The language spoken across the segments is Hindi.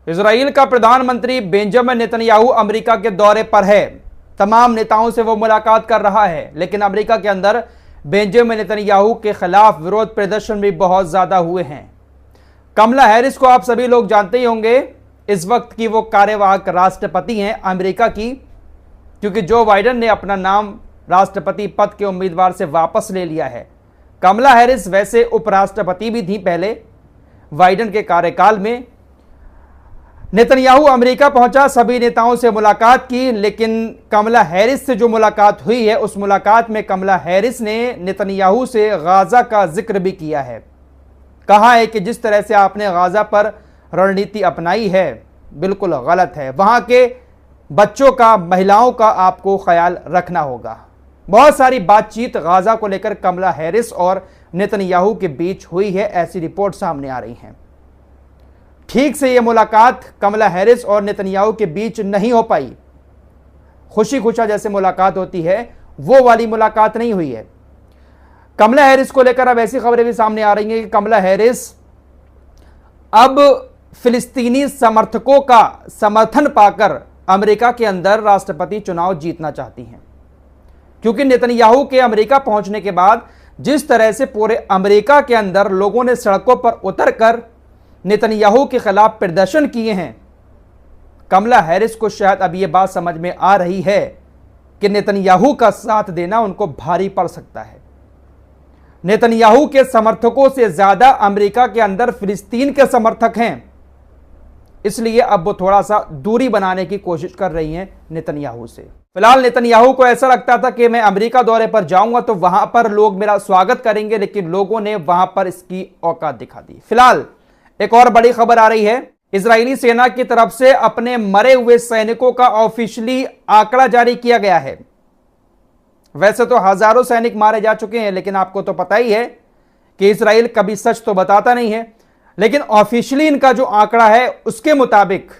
इजराइल का प्रधानमंत्री बेंजामिन नेतन्याहू अमेरिका के दौरे पर है। तमाम नेताओं से वो मुलाकात कर रहा है, लेकिन अमेरिका के अंदर बेंजामिन नेतन्याहू के खिलाफ विरोध प्रदर्शन भी बहुत ज्यादा हुए हैं। कमला हैरिस को आप सभी लोग जानते ही होंगे, इस वक्त की वो कार्यवाहक राष्ट्रपति हैं अमेरिका की, क्योंकि जो बाइडेन ने अपना नाम राष्ट्रपति पद के उम्मीदवार से वापस ले लिया है। कमला हैरिस वैसे उपराष्ट्रपति भी थी पहले बाइडेन के कार्यकाल में। नेतन्याहू अमेरिका पहुंचा, सभी नेताओं से मुलाकात की, लेकिन कमला हैरिस से जो मुलाकात हुई है उस मुलाकात में कमला हैरिस ने नेतन्याहू से गाजा का जिक्र भी किया है। कहा है कि जिस तरह से आपने गाजा पर रणनीति अपनाई है बिल्कुल गलत है, वहां के बच्चों का, महिलाओं का आपको ख्याल रखना होगा। बहुत सारी बातचीत गाजा को लेकर कमला हैरिस और नेतन्याहू के बीच हुई है, ऐसी रिपोर्ट सामने आ रही हैं। ठीक से यह मुलाकात कमला हैरिस और नेतन्याहू के बीच नहीं हो पाई। खुशी खुशा जैसे मुलाकात होती है वो वाली मुलाकात नहीं हुई है। कमला हैरिस को लेकर अब ऐसी खबरें भी सामने आ रही हैं कि कमला हैरिस अब फिलिस्तीनी समर्थकों का समर्थन पाकर अमेरिका के अंदर राष्ट्रपति चुनाव जीतना चाहती हैं, क्योंकि नेतन्याहू के अमेरिका पहुंचने के बाद जिस तरह से पूरे अमेरिका के अंदर लोगों ने सड़कों पर उतरकर नेतन्याहू के खिलाफ प्रदर्शन किए हैं, कमला हैरिस को शायद अब यह बात समझ में आ रही है कि नेतन्याहू का साथ देना उनको भारी पड़ सकता है। नेतन्याहू के समर्थकों से ज्यादा अमेरिका के अंदर फिलिस्तीन के समर्थक हैं, इसलिए अब वो थोड़ा सा दूरी बनाने की कोशिश कर रही हैं नेतन्याहू से। फिलहाल नेतन्याहू को ऐसा लगता था कि मैं अमेरिका दौरे पर जाऊंगा तो वहां पर लोग मेरा स्वागत करेंगे, लेकिन लोगों ने वहां पर इसकी औकात दिखा दी। फिलहाल एक और बड़ी खबर आ रही है, इजरायली सेना की तरफ से अपने मरे हुए सैनिकों का ऑफिशियली आंकड़ा जारी किया गया है। वैसे तो हजारों सैनिक मारे जा चुके हैं, लेकिन आपको तो पता ही है कि इजराइल कभी सच तो बताता नहीं है, लेकिन ऑफिशियली इनका जो आंकड़ा है उसके मुताबिक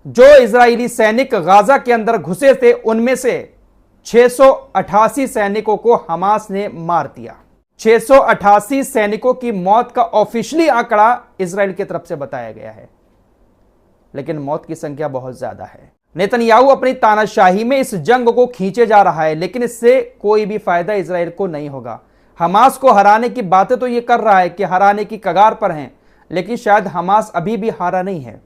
जो इजरायली सैनिक गाजा के अंदर घुसे थे उनमें से 688 सैनिकों को हमास ने मार दिया। 688 सैनिकों की मौत का ऑफिशियली आंकड़ा इजराइल की तरफ से बताया गया है, लेकिन मौत की संख्या बहुत ज्यादा है। नेतन्याहू अपनी तानाशाही में इस जंग को खींचे जा रहा है, लेकिन इससे कोई भी फायदा इजराइल को नहीं होगा। हमास को हराने की बातें तो ये कर रहा है कि हराने की कगार पर हैं, लेकिन शायद हमास अभी भी हारा नहीं है।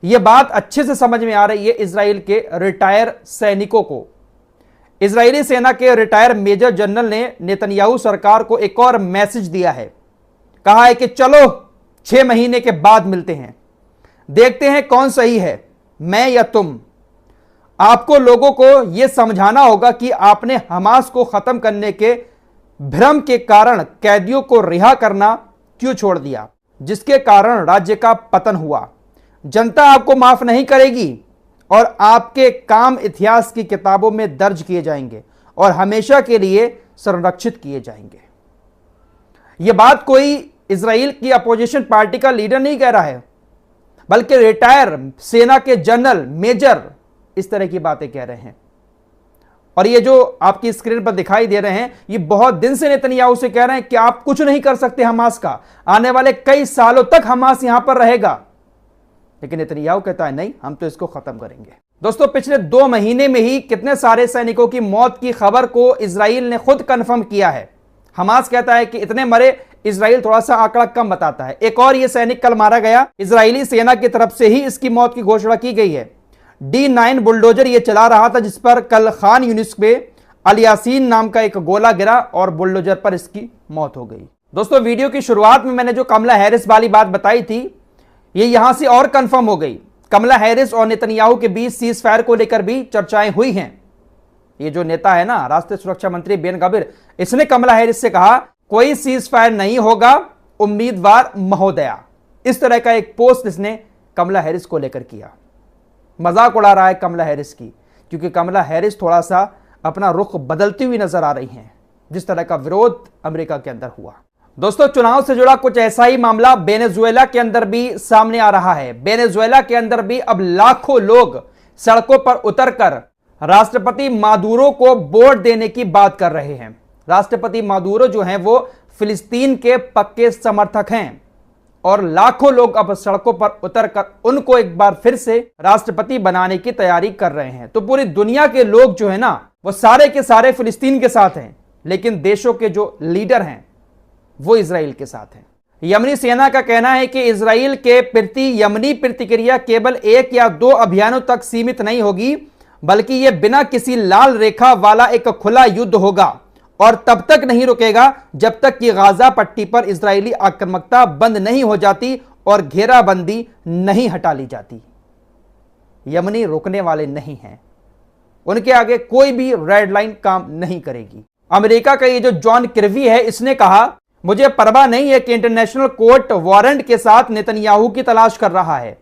यह बात अच्छे से समझ में आ रही है इजराइल के रिटायर सैनिकों को। इजरायली सेना के रिटायर मेजर जनरल ने नेतन्याहू सरकार को एक और मैसेज दिया है। कहा है कि चलो 6 महीने के बाद मिलते हैं, देखते हैं कौन सही है, मैं या तुम। आपको लोगों को यह समझाना होगा कि आपने हमास को खत्म करने के भ्रम के कारण कैदियों को रिहा करना क्यों छोड़ दिया, जिसके कारण राज्य का पतन हुआ। जनता आपको माफ नहीं करेगी और आपके काम इतिहास की किताबों में दर्ज किए जाएंगे और हमेशा के लिए संरक्षित किए जाएंगे। यह बात कोई इजराइल की अपोजिशन पार्टी का लीडर नहीं कह रहा है, बल्कि रिटायर सेना के जनरल, मेजर इस तरह की बातें कह रहे हैं। और ये जो आपकी स्क्रीन पर दिखाई दे रहे हैं, ये बहुत दिन से नेतन्याहू से कह रहे हैं कि आप कुछ नहीं कर सकते हमास का, आने वाले कई सालों तक हमास यहां पर रहेगा। लेकिन नेतन्याहू कहता है नहीं, हम तो इसको खत्म करेंगे। दोस्तों, पिछले 2 महीने में ही कितने सारे सैनिकों की मौत की खबर को इजराइल ने खुद कंफर्म किया है। हमास कहता है कि इतने मरे, इजराइल थोड़ा सा आंकड़ा कम बताता है। एक और ये सैनिक कल मारा गया, इजरायली सेना की तरफ से ही इसकी मौत की घोषणा की गई है। D9 बुलडोजर ये चला रहा था, जिस पर कल खान यूनिस पे अल यासीन नाम का एक गोला गिरा और बुलडोजर पर इसकी मौत हो गई। दोस्तों, वीडियो की शुरुआत में मैंने जो कमला हैरिस वाली बात बताई थी, ये यहां से और कंफर्म हो गई। कमला हैरिस और नेतन्याहू के बीच सीज फायर को लेकर भी चर्चाएं हुई हैं। ये जो नेता है ना, राष्ट्रीय सुरक्षा मंत्री बेन गवीर, इसने कमला हैरिस से कहा कोई सीज फायर नहीं होगा उम्मीदवार महोदया। इस तरह का एक पोस्ट इसने कमला हैरिस को लेकर किया। मजाक उड़ा रहा है कमला हैरिस की, क्योंकि कमला हैरिस थोड़ा सा अपना रुख बदलती हुई नजर आ रही हैं, जिस तरह का विरोध अमेरिका के अंदर हुआ। दोस्तों, चुनाव से जुड़ा कुछ ऐसा ही मामला वेनेजुएला के अंदर भी सामने आ रहा है। वेनेजुएला के अंदर भी अब लाखों लोग सड़कों पर उतरकर राष्ट्रपति मादुरो को वोट देने की बात कर रहे हैं। राष्ट्रपति मादुरो जो हैं वो फिलिस्तीन के पक्के समर्थक हैं और लाखों लोग अब सड़कों पर उतरकर उनको एक बार फिर से राष्ट्रपति बनाने की तैयारी कर रहे हैं। तो पूरी दुनिया के लोग जो है ना, वो सारे के सारे फिलिस्तीन के साथ हैं, लेकिन देशों के जो लीडर हैं वो इजराइल के साथ हैं। यमनी सेना का कहना है कि इजराइल के प्रति यमनी प्रतिक्रिया केवल 1 या 2 अभियानों तक सीमित नहीं होगी, बल्कि यह बिना किसी लाल रेखा वाला एक खुला युद्ध होगा और तब तक नहीं रुकेगा जब तक कि गाजा पट्टी पर इजरायली आक्रामकता बंद नहीं हो जाती और घेराबंदी नहीं हटा ली जाती। यमनी रुकने वाले नहीं हैं, उनके आगे कोई भी रेड लाइन काम नहीं करेगी। अमेरिका का ये जो जॉन किर्बी है, इसने कहा, मुझे परवाह नहीं है कि इंटरनेशनल कोर्ट वारंट के साथ नेतन्याहू की तलाश कर रहा है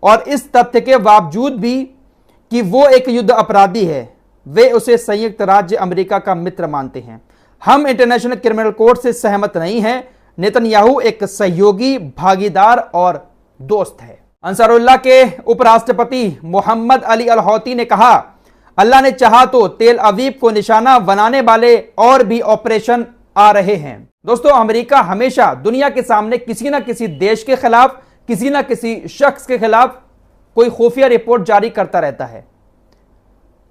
और इस तथ्य के बावजूद भी कि वो एक युद्ध अपराधी है, वे उसे संयुक्त राज्य अमेरिका का मित्र मानते हैं। हम इंटरनेशनल क्रिमिनल कोर्ट से सहमत नहीं हैं। नेतन्याहू एक सहयोगी, भागीदार और दोस्त है। अंसारुल्लाह के उपराष्ट्रपति मोहम्मद अली अल हौती ने कहा, अल्लाह ने चाहा तो तेल अवीव को निशाना बनाने वाले और भी ऑपरेशन आ रहे हैं। दोस्तों, अमेरिका हमेशा दुनिया के सामने किसी ना किसी देश के खिलाफ, किसी ना किसी शख्स के खिलाफ कोई खुफिया रिपोर्ट जारी करता रहता है।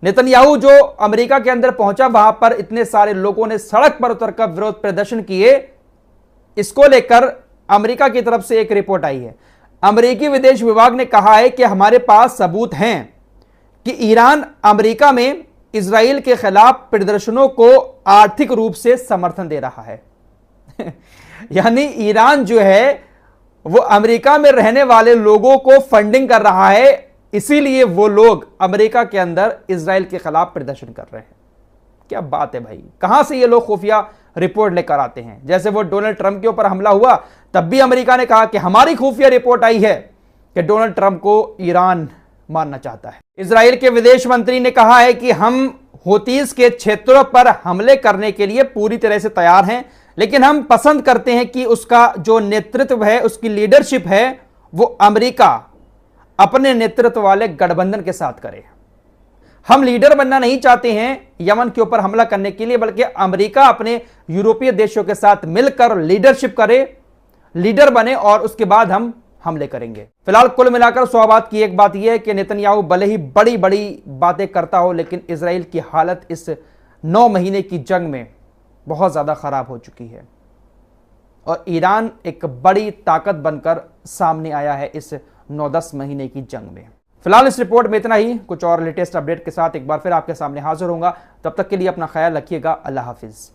नेतन्याहू जो अमेरिका के अंदर पहुंचा, वहां पर इतने सारे लोगों ने सड़क पर उतरकर विरोध प्रदर्शन किए। इसको लेकर अमेरिका की तरफ से एक रिपोर्ट आई है। अमेरिकी विदेश विभाग ने कहा है कि हमारे पास सबूत हैं कि ईरान अमेरिका में इजराइल के खिलाफ प्रदर्शनों को आर्थिक रूप से समर्थन दे रहा है। यानी ईरान जो है वो अमेरिका में रहने वाले लोगों को फंडिंग कर रहा है, इसीलिए वो लोग अमेरिका के अंदर इजराइल के खिलाफ प्रदर्शन कर रहे हैं। क्या बात है भाई, कहां से ये लोग खुफिया रिपोर्ट लेकर आते हैं। जैसे वो डोनाल्ड ट्रंप के ऊपर हमला हुआ, तब भी अमेरिका ने कहा कि हमारी खुफिया रिपोर्ट आई है कि डोनाल्ड ट्रंप को ईरान मारना चाहता है। इजराइल के विदेश मंत्री ने कहा है कि हम हूतीस के क्षेत्रों पर हमले करने के लिए पूरी तरह से तैयार हैं, लेकिन हम पसंद करते हैं कि उसका जो नेतृत्व है, उसकी लीडरशिप है, वो अमेरिका अपने नेतृत्व वाले गठबंधन के साथ करे। हम लीडर बनना नहीं चाहते हैं यमन के ऊपर हमला करने के लिए, बल्कि अमेरिका अपने यूरोपीय देशों के साथ मिलकर लीडरशिप करे, लीडर बने और उसके बाद हम हमले करेंगे। फिलहाल कुल मिलाकर स्वाबात की एक बात यह है कि नेतन्याहू भले ही बड़ी बड़ी बातें करता हो, लेकिन इजराइल की हालत इस 9 महीने की जंग में बहुत ज्यादा खराब हो चुकी है और ईरान एक बड़ी ताकत बनकर सामने आया है इस 9-10 महीने की जंग में। फिलहाल इस रिपोर्ट में इतना ही। कुछ और लेटेस्ट अपडेट के साथ एक बार फिर आपके सामने हाजिर होऊंगा। तब तक के लिए अपना ख्याल रखिएगा। अल्लाह हाफिज।